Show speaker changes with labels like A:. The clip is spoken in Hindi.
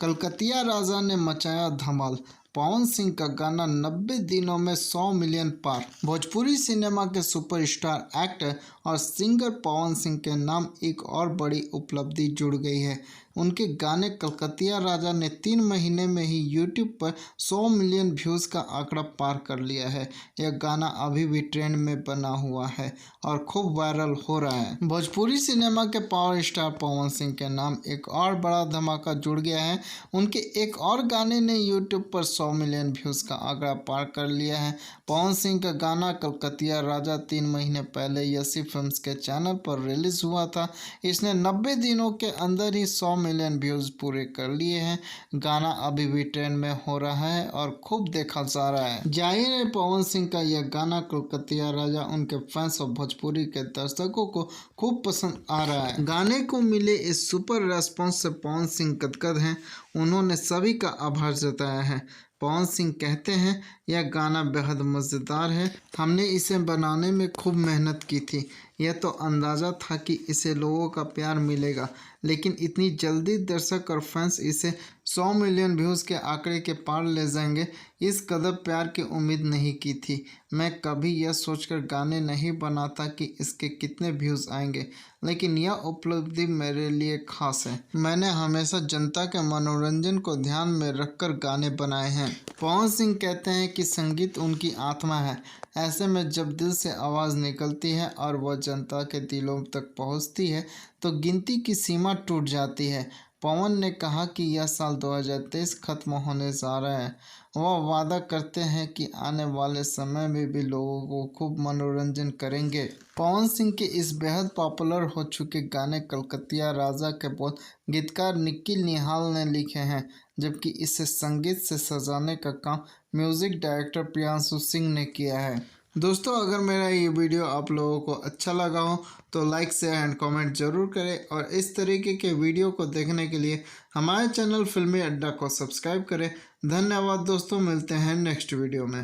A: कलकतिया राजा ने मचाया धमाल, पवन सिंह का गाना 90 दिनों में 100 मिलियन पार। भोजपुरी सिनेमा के सुपरस्टार एक्टर और सिंगर पवन सिंह के नाम एक और बड़ी उपलब्धि जुड़ गई है। उनके गाने कलकतिया राजा ने 3 महीने में ही यूट्यूब पर 100 मिलियन व्यूज़ का आंकड़ा पार कर लिया है। यह गाना अभी भी ट्रेंड में बना हुआ है और खूब वायरल हो रहा है। भोजपुरी सिनेमा के पावर स्टार पवन सिंह के नाम एक और बड़ा धमाका जुड़ गया है। उनके एक और गाने ने यूट्यूब पर 100 मिलियन व्यूज़ का आंकड़ा पार कर लिया है। पवन सिंह का गाना कलकतिया राजा 3 महीने पहले यसी फिल्म्स के चैनल पर रिलीज हुआ था। इसने 90 दिनों के अंदर ही 100 मिलियन व्यूज़ पूरे कर लिए हैं। गाना अभी भी ट्रेंड में हो रहा है और खूब देखा जा रहा है। जाहिर है पवन सिंह का यह गाना कलकतिया राजा उनके फैंस और भोजपुरी के दर्शकों को खूब पसंद आ रहा है। गाने को मिले इस सुपर रेस्पॉन्स से पवन सिंह गदगद हैं। उन्होंने सभी का आभार जताया है। पवन सिंह कहते हैं, यह गाना बेहद मज़ेदार है। हमने इसे बनाने में खूब मेहनत की थी। यह तो अंदाज़ा था कि इसे लोगों का प्यार मिलेगा, लेकिन इतनी जल्दी दर्शक और फैंस इसे 100 मिलियन व्यूज़ के आंकड़े के पार ले जाएंगे, इस कदर प्यार की उम्मीद नहीं की थी। मैं कभी यह सोचकर गाने नहीं बनाता कि इसके कितने व्यूज़ आएंगे, लेकिन यह उपलब्धि मेरे लिए खास है। मैंने हमेशा जनता के मनोरंजन को ध्यान में रखकर गाने बनाए हैं। पवन सिंह कहते हैं कि संगीत उनकी आत्मा है। ऐसे में जब दिल से आवाज़ निकलती है और वह जनता के दिलों तक पहुंचती है तो गिनती की सीमा टूट जाती है। पवन ने कहा कि यह साल 2023 खत्म होने जा रहा है। वह वादा करते हैं कि आने वाले समय में भी लोगों को खूब मनोरंजन करेंगे। पवन सिंह के इस बेहद पॉपुलर हो चुके गाने कलकतिया राजा के बोल गीतकार निखिल निहाल ने लिखे हैं, जबकि इसे संगीत से सजाने का काम म्यूज़िक डायरेक्टर प्रियांशु सिंह ने किया है। दोस्तों, अगर मेरा ये वीडियो आप लोगों को अच्छा लगा हो तो लाइक शेयर एंड कमेंट ज़रूर करें और इस तरीके के वीडियो को देखने के लिए हमारे चैनल फिल्मी अड्डा को सब्सक्राइब करें। धन्यवाद दोस्तों, मिलते हैं नेक्स्ट वीडियो में।